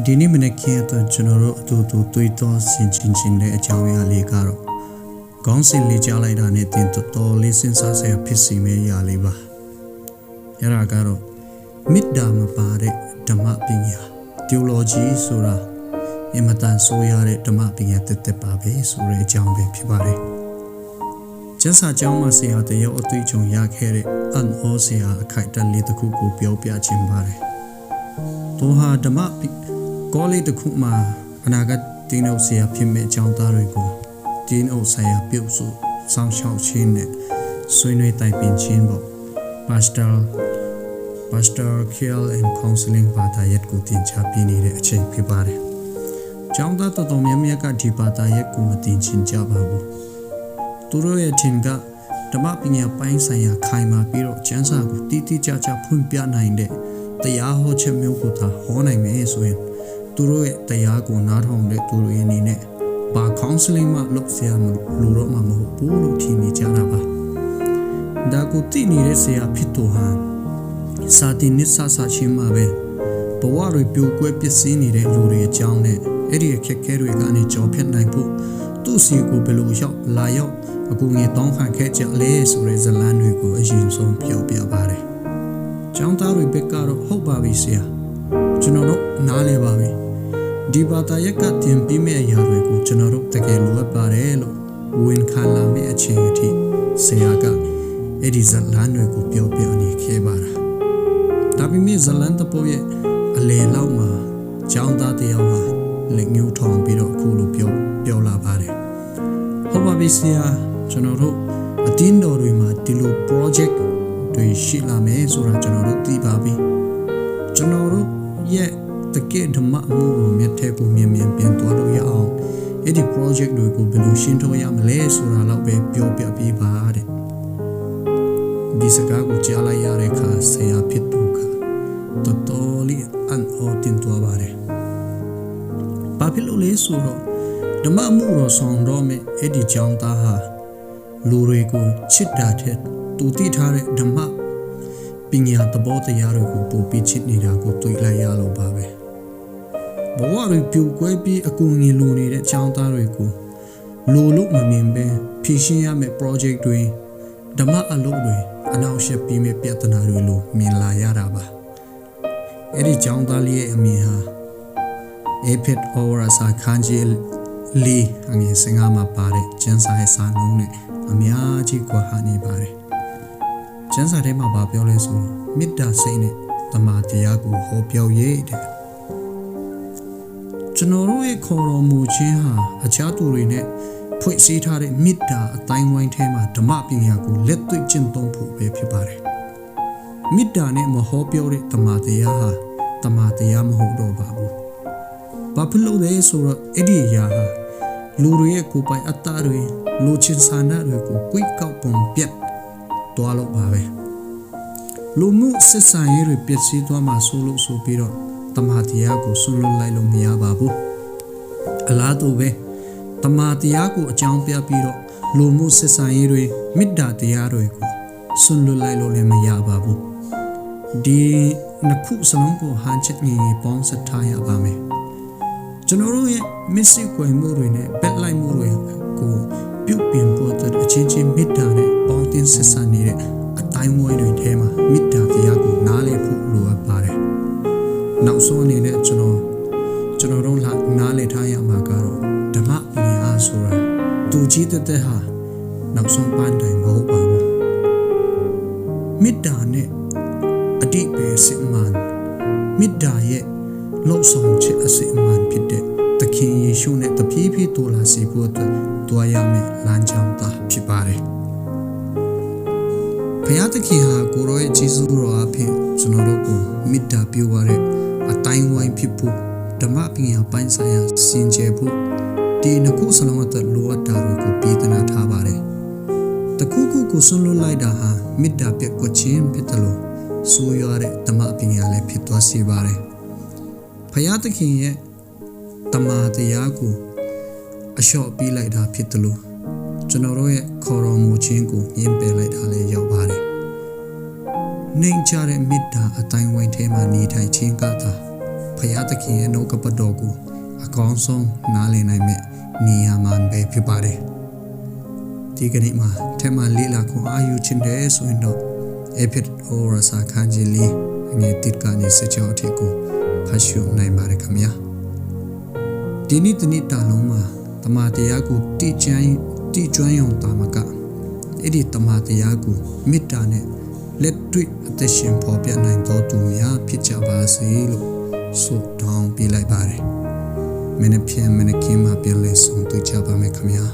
ဒီနေ့မနေ့ကကျွန်တော်တို့အတူတူတွေးတောဆင်ခြင်ခြင်းတဲ့အကြောင်းအရာလေးကတော့ခေါင်းစဉ်လေးကြားလိုက်တာနဲ့တင်တော်လေးစဉ်းစားစရာဖြစ်စီမဲ့အရာလေးပါအဲ့ဒါကတော့မေတ္တာမပါတဲ့ဓမ္မပညာ theology ဆိုတာအင်မတန်ဆိုးရတဲ့ဓမ္မပညာတက်ပါပဲဆိုတဲ့အကြောင်းပဲဖြစ်ပါတယ်ကျမ်းစာကျောင်းမှာဆရာတယောက်အတွေ့အကြုံရခဲ့တဲ့အန်ဩဆရာအခိုက်အတန့်လေးတစ်ခုကိုပြောပြခြင်းပါတယ်သူဟာဓမ္မကောလေးတစ်ခုမှာအနာဂတ်တင်းအုပ်ဆရာဖြစ်မဲ့အကြောင်းသားတွေကိုတင်းအုပ်ဆရာပြုစုစောင့်ရှောက်ခြင်းနဲ့ဆွေးနွေးတိုင်ပင်ခြင်းပေါ့ Pastoral Care and Counseling ဘာသာရပ်ကိုတင်ချပြနေတဲ့အချိန်ဖြစ်ပါတယ်။ကျောင်းသားတော်တော်များများကဒီဘာသာရပ်ကိုမတင်ချင်ကြပါဘူး။သူတို့ရဲ့ထင်ကဓမ္မပညာပိုင်းဆိုင်ရာခိုင်မာပြီးတော့ကျမ်းစာကိုတိတိကျကျဖွင့်ပြနိုင်တဲ့တရားဟောချက်မျိုးကိုသာဟောနိုင်မယ်ဆိုရင်သူတို့ရဲ့တရားကိုနားထောင်တဲ့သူတွေအနေနဲ့ဘာ counseling မှလုပ်ဆရာလူတော့မှမဟုတ်ဘူးလို့ထင်နေကြတာပါဒါကိုသိနေတဲ့ဆရာဖြစ်သူဟာစာတင်နစ်ဆဆချင်းမှာပဲဘဝတွေပြိုကွဲပျက်စီးနေတဲ့လူတွေအကြောင်းနဲ့အဲ့ဒီအခက်အခဲတွေကနေကြော်ဖြတ်နိုင်ဖို့သူ့စီကိုဘယ်လိုရောက်လာရောက်အကူအညီတောင်းခံခဲ့ကြလဲဆိုတဲ့ဇာတ်လမ်းတွေကိုအရင်ဆုံးပြောပြပါတယ်ကျောင်းသားတွေဘက်ကတော့ဟုတ်ပါပြီဆရာကျွန်တော်တို့နားလည်ပါပြီဒီဘာသာရပ်ကတင်ပြမယ့်အရာတွေကိုကျွန်တော်တို့တကယ်လိုအပ်ပါတယ်လို့ဝန်ခံလာမယ့်အချိန်အထိဆရာကအဲ့ဒီဇာတ်လမ်းတွေကိုပြောပြနေခဲ့ပါတာဒါပေမဲ့ဇာတ်လမ်းတစ်ပုဒ်ရဲ့အလေလောက်မှာကျောင်းသားတယောက်ဟာလက်ညှိုးထောင်ပြီးတော့အခုလိုပြောလာပါတယ်ဟုတ်ပါပြီဆရာကျွန်တော်တို့အတင်းတော်တွေမှာဒီလို project တွေရှိလာမယ်ဆိုတာကျွန်တော်တို့သိပါပြီကျွန်တော်တို့ရဲ့တကယ်ဓမ္မအမှုကိုမြတ်တဲ့ကိုမြင်ပြန်သွားလို့ရအောင်အဲ့ဒီ project တွေကိုဘယ်လိုရှင်းထုတ်ရမလဲဆိုတာတော့ပဲပြောပြပေးပါတဲ့ဒီစကားကိုကြားလိုက်ရတဲ့အခါဆရာဖြစ်သူကတော်တော်လေးအံ့ဩတင်သွားပါတယ်ဘာဖြစ်လို့လဲဆိုတော့ဓမ္မအမှုတော်ဆောင်တော့မယ်အဲ့ဒီကြောင့်သားဟာလူတွေကိုချစ်တာတဲ့သူတည်ထားတဲ့ဓမ္မပညာသဘောတရားတွေကိုပို့ပြီးချစ်နေတာကိုတွေ့လိုက်ရလို့ပါပဲဘဝတွေပြိုကွဲပြီးအကူအညီလိုနေတဲ့ကျောင်းသားတွေကိုလိုလို့မမြင်ပဲဖြည့်ရှင်းရမယ့် project တွေဓမ္မအလုပ်တွေအနောက်ရှက်ပြီးမဲ့ပြဿနာတွေလိုမြင်လာရတာပါအဲ့ဒီကျောင်းသားလေးရဲ့အမြင်ဟာအေဖက်အော်ရာစာခန်းကြီးလီအငယ်စင်ကားမှာပါတဲ့ကျန်းစာရဲ့စာနှုန်းနဲ့အများကြီးကွာဟနေပါတယ်ကျမ်းစာထဲမှာပြောလဲဆိုတော့မေတ္တာစိတ်နဲ့တမန်တရားကိုဟောပြောရေးတဲ့ကျွန်တော်တို့ရဲ့ခေါ်တော်မူခြင်းဟာအခြားသူတွေနဲ့ဖွဲ့စည်းထားတဲ့မေတ္တာအတိုင်းဝိုင်းထဲမှာဓမ္မပညာကိုလက်တွေ့ကျင့်သုံးဖို့ပဲဖြစ်ပါတယ်မေတ္တာနဲ့မဟောပြောတဲ့တမန်တရားဟာတမန်တရားမဟုတ်တော့ပါဘူးဘာဖြစ်လို့လဲဆိုတော့အဲ့ဒီအရာဟာလူတွေရဲ့ကိုယ်ပိုင်အတ္တတွေလူချင်းစာနာတွေကိုကိုယ်ကောက်ပုံပြတ်တွားလို့ပါပဲလူမှုစစ်ဆန်ရေးတွေပျက်စီးသွားမှဆိုလို့ဆိုပြီးတော့တမန်တရားကိုဆွလွတ်လိုက်လို့မရပါဘူးအလားတူပဲတမန်တရားကိုအကြောင်းပြပြီးတော့လူမှုစစ်ဆန်ရေးတွေမေတ္တာတရားတွေကိုဆွလွတ်လိုက်လို့လည်းမရပါဘူးဒီနှစ်ခုစလုံးကိုဟန်ချက်ညီပေါင်းစပ်ထားရပါမယ်ကျွန်တော်တို့ရဲ့မစ်စစ်ကွယ်မှုတွေနဲ့ဘက်လိုက်မှုတွေကိုပြုပြင်ဖို့အချင်းချင်းမေတ္တာနဲ့ပေါင်းတင်ဆက်ဆံနေတဲ့အတိုင်းဝိုင်းတွေထဲမှာမေတ္တာတရားကိုနားလည်ဖို့လိုအပ်ပါတယ်။နောက်ဆုံးအနေနဲ့ကျွန်တော်တို့နားလည်ထားရမှာကတော့ဓမ္မပညာဆိုတာသူကြီးတဲ့ဟာနောက်ဆုံးပန်းတိုင်မဟုတ်ပါဘူး။မေတ္တာနဲ့အတိပယ်စစ်မှန်မေတ္တာရဲ့လောက်ဆောင်ချက်အစစ်အမှန်ဖြစ်တဲ့သခင်ယေရှုနဲ့တပြေးပြေးတူလာစေဖို့အတွက်တွားရမယ်လမ်းကြောင်းသားဖြစ်ပါတယ်။ဘုရားသခင်ဟာကိုရောရဲ့ဂျေဇုတော်အဖြစ်ကျွန်တော်တို့ကိုမေတ္တာပြုပါတဲ့အတိုင်းဝိုင်းဖြစ်ဖို့ဓမ္မပညာပိုင်းဆိုင်ရာစင်ကြယ်ဖို့ဒီနှစ်ခုစလုံးအတွက်လိုအပ်တာတွေကိုပြည်သနာထားပါတယ်။တခုခုကိုဆွလွတ်လိုက်တာဟာမေတ္တာပြတ်ကွခြင်းဖြစ်တယ်လို့ဆိုရတဲ့ဓမ္မပညာလည်းဖြစ်သွားစေပါတယ်။ဘုရားသခင်ရဲ့တမန်တရားကိုအလျှော့ပေးလိုက်တာဖြစ်တယ်လို့ကျွန်တော်တို့ရဲ့ခေါ်တော်မူခြင်းကိုညှင်းပယ်လိုက်တာလည်းရောက်ပါတယ်။နှိမ်ချတဲ့မေတ္တာအတိုင်းဝိုင်းထဲမှာနေထိုင်ခြင်းကသာ ဖယားသခင်ရဲ့နှုတ်ကပတ်တော်ကိုအကောင်းဆုံးနားလည်နိုင်မဲ့နေရာမှာပဲဖြစ်ပါတယ်ဒီကနေ့မှာထက်မှလေးလာခွန်အာယူချင်တယ်ဆိုရင်တော့အေဖစ်အိုရစာခန်းကြီးလေးငယ်တစ်ကနေစကြောအထက်ကိုဖတ်ရှုနိုင်ပါတယ်ခင်ဗျာဒီနေ့တနေ့တာလုံးမှာတမန်တရားကိုတိကျွမ်းရုံတာမကအဲ့ဒီတမန်တရားကိုမေတ္တာနဲ့လက်တွေ့အသက်ရှင်ဖော်ပြနိုင်တော်သူများဖြစ်ကြပါစေလို့ဆုတောင်းပေးလိုက်ပါတယ်မင်းနဲ့မင်းနဲ့ခင်မှာပြန်လဲဆုံးတွေ့ကြပါမယ်ခင်ဗျာ